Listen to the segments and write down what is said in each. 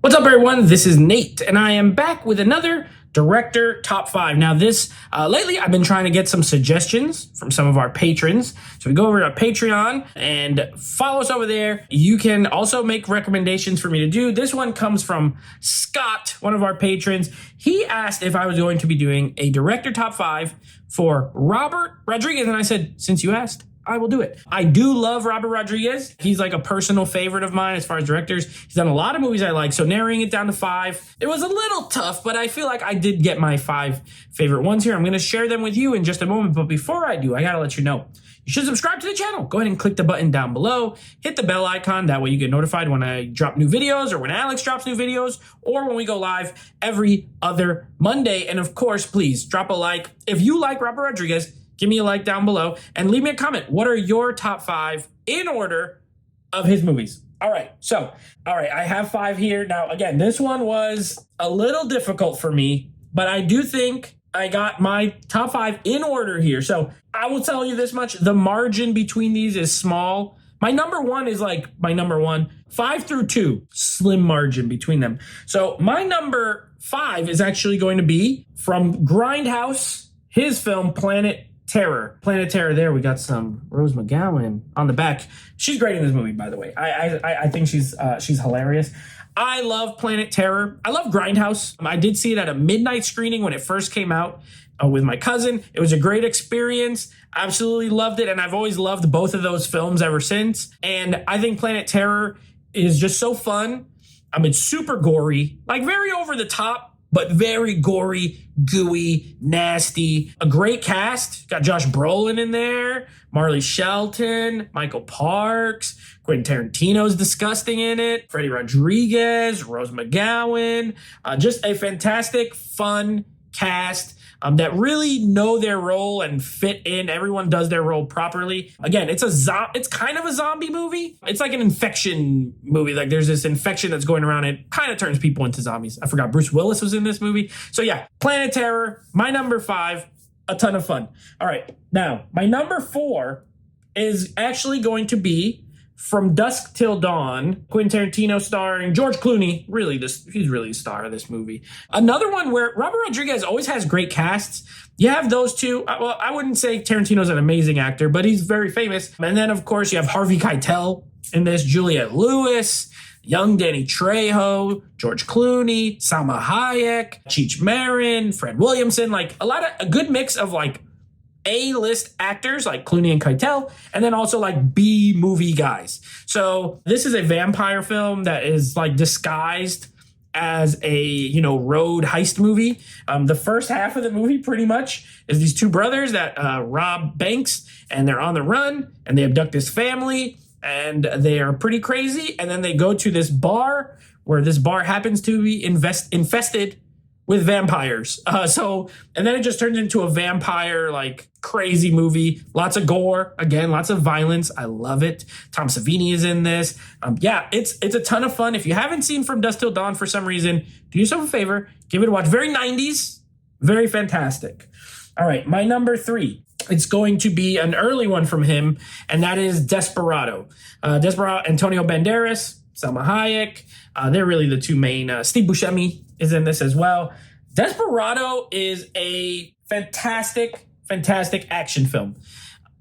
What's up, everyone? This is Nate, and I am back with another director top 5. Now, lately I've been trying to get some suggestions from some of our patrons. So we go over to Patreon and follow us over there. You can also make recommendations for me to do. This one comes from Scott, one of our patrons. He asked if I was going to be doing a director top 5 for Robert Rodriguez, and I said, since you asked, I will do it. I do love Robert Rodriguez. He's like a personal favorite of mine as far as directors. He's done a lot of movies I like. So narrowing it down to 5, it was a little tough, but I feel like I did get my 5 favorite ones here. I'm going to share them with you in just a moment. But before I do, I got to let you know, you should subscribe to the channel. Go ahead and click the button down below. Hit the bell icon. That way you get notified when I drop new videos or when Alex drops new videos or when we go live every other Monday. And of course, please drop a like. If you like Robert Rodriguez, give me a like down below and leave me a comment. What are your top 5 in order of his movies? All right, I have 5 here. Now, again, this one was a little difficult for me, but I do think I got my top 5 in order here. So I will tell you this much. The margin between these is small. My number 1 is like my number 1. 5 through 2, slim margin between them. So my number 5 is actually going to be from Grindhouse, his film Planet Terror. Planet Terror. There we got some Rose McGowan on the back. She's great in this movie, by the way. I think she's hilarious. I love Planet Terror. I love Grindhouse. I did see it at a midnight screening when it first came out with my cousin. It was a great experience. Absolutely loved it, and I've always loved both of those films ever since. And I think Planet Terror is just so fun. It's super gory, like very over the top, but very gory, gooey, nasty. A great cast. Got Josh Brolin in there, Marley Shelton, Michael Parks, Quentin Tarantino's disgusting in it, Freddie Rodriguez, Rose McGowan. Just a fantastic, fun cast that really know their role and fit in. Everyone does their role properly. Again, it's kind of a zombie movie. It's like an infection movie. Like there's this infection that's going around. It kind of turns people into zombies. I forgot Bruce Willis was in this movie. So yeah, Planet Terror, my number 5, a ton of fun. All right, now my number 4 is actually going to be From Dusk Till Dawn, Quentin Tarantino starring George Clooney. He's really the star of this movie. Another one where Robert Rodriguez always has great casts. You have those two. Well, I wouldn't say Tarantino's an amazing actor, but he's very famous. And then, of course, you have Harvey Keitel in this, Juliette Lewis, young Danny Trejo, George Clooney, Salma Hayek, Cheech Marin, Fred Williamson. Like a good mix of like A-list actors like Clooney and Keitel, and then also like B-movie guys. So this is a vampire film that is like disguised as a, road heist movie. The first half of the movie pretty much is these two brothers that rob banks, and they're on the run, and they abduct this family, and they are pretty crazy. And then they go to this bar where this bar happens to be infested with vampires. And then it just turns into a vampire, like, crazy movie. Lots of gore. Again, lots of violence. I love it. Tom Savini is in this. It's a ton of fun. If you haven't seen From Dusk Till Dawn for some reason, do yourself a favor. Give it a watch. Very 90s. Very fantastic. All right, my number 3. It's going to be an early one from him, and that is Desperado. Desperado, Antonio Banderas, Salma Hayek. They're really the two main. Steve Buscemi is in this as well. Desperado is a fantastic action film.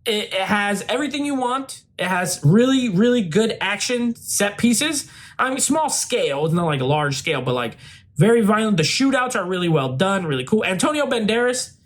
It has everything you want. It has really, really good action set pieces. Small scale. It's not like a large scale, but like very violent. The shootouts are really well done, really cool. Antonio Banderas,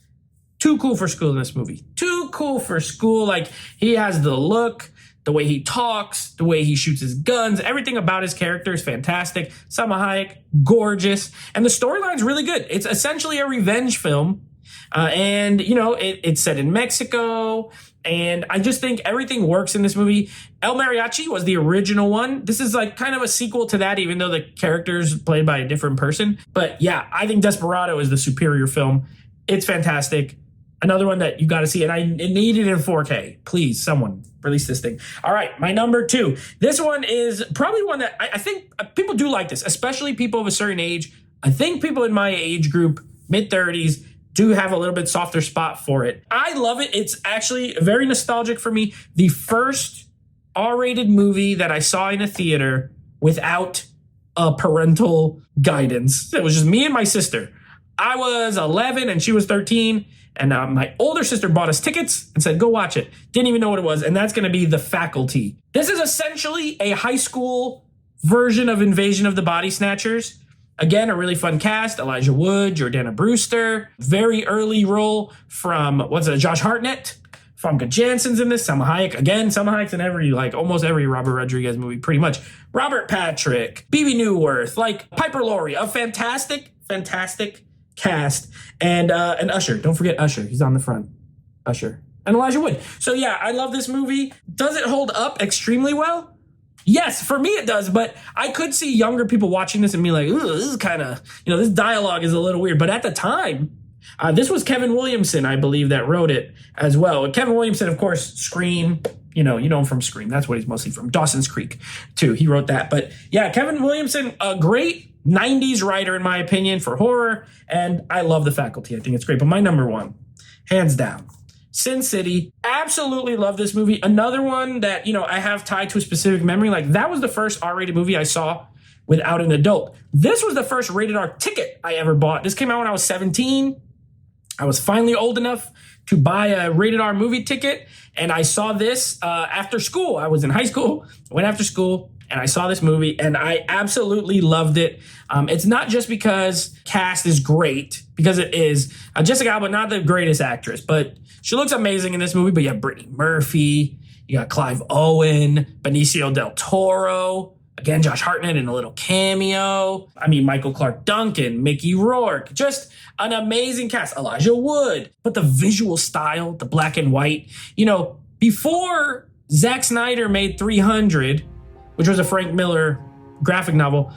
too cool for school in this movie. Too cool for school. Like, he has the look, the way he talks, the way he shoots his guns, everything about his character is fantastic. Salma Hayek, gorgeous. And the storyline's really good. It's essentially a revenge film. It's set in Mexico. And I just think everything works in this movie. El Mariachi was the original one. This is like kind of a sequel to that, even though the character's played by a different person. But yeah, I think Desperado is the superior film. It's fantastic. Another one that you got to see, and I need it in 4K. Please, someone release this thing. All right, my number 2. This one is probably one that I think people do like this, especially people of a certain age. I think people in my age group, mid-30s, do have a little bit softer spot for it. I love it. It's actually very nostalgic for me. The first R-rated movie that I saw in a theater without parental guidance. It was just me and my sister. I was 11 and she was 13. And my older sister bought us tickets and said, go watch it. Didn't even know what it was. And that's going to be The Faculty. This is essentially a high school version of Invasion of the Body Snatchers. Again, a really fun cast. Elijah Wood, Jordana Brewster. Very early role from, Josh Hartnett. Famke Janssen's in this. Salma Hayek. Again, Salma Hayek's in almost every Robert Rodriguez movie, pretty much. Robert Patrick. Bebe Neuwirth. Piper Laurie. A fantastic cast. And Usher. Don't forget Usher. He's on the front. Usher. And Elijah Wood. So yeah, I love this movie. Does it hold up extremely well? Yes, for me it does, but I could see younger people watching this and be like, ooh, this is kind of, this dialogue is a little weird. But at the time, this was Kevin Williamson, I believe, that wrote it as well. And Kevin Williamson, of course, Scream, you know him from Scream. That's what he's mostly from. Dawson's Creek, too. He wrote that. But yeah, Kevin Williamson, a great 90s writer, in my opinion, for horror. And I love The Faculty. I think it's great. But my number one, hands down, Sin City. Absolutely love this movie. Another one that, I have tied to a specific memory. That was the first R-rated movie I saw without an adult. This was the first rated R ticket I ever bought. This came out when I was 17. I was finally old enough to buy a rated R movie ticket. And I saw this after school. I was in high school, went after school, and I saw this movie, and I absolutely loved it. It's not just because cast is great, because it is. Jessica Alba, not the greatest actress, but she looks amazing in this movie. But you have Brittany Murphy, you got Clive Owen, Benicio del Toro, again, Josh Hartnett in a little cameo. Michael Clark Duncan, Mickey Rourke, just an amazing cast. Elijah Wood, but the visual style, the black and white, before Zack Snyder made 300, which was a Frank Miller graphic novel,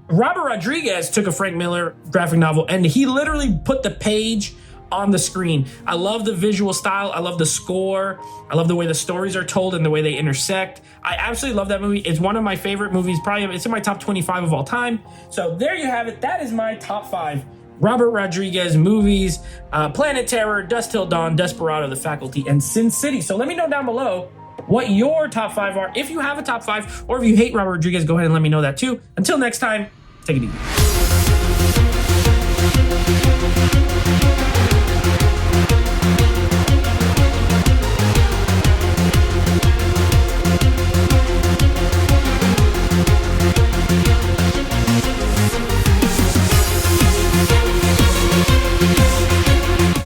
Robert Rodriguez took a Frank Miller graphic novel and he literally put the page on the screen. I love the visual style. I love the score. I love the way the stories are told and the way they intersect. I absolutely love that movie. It's one of my favorite movies. It's in my top 25 of all time. So there you have it. That is my top 5 Robert Rodriguez movies: Planet Terror, Dusk Till Dawn, Desperado, The Faculty, and Sin City. So let me know down below what your top 5 are. If you have a top 5, or if you hate Robert Rodriguez, go ahead and let me know that too. Until next time, take it easy.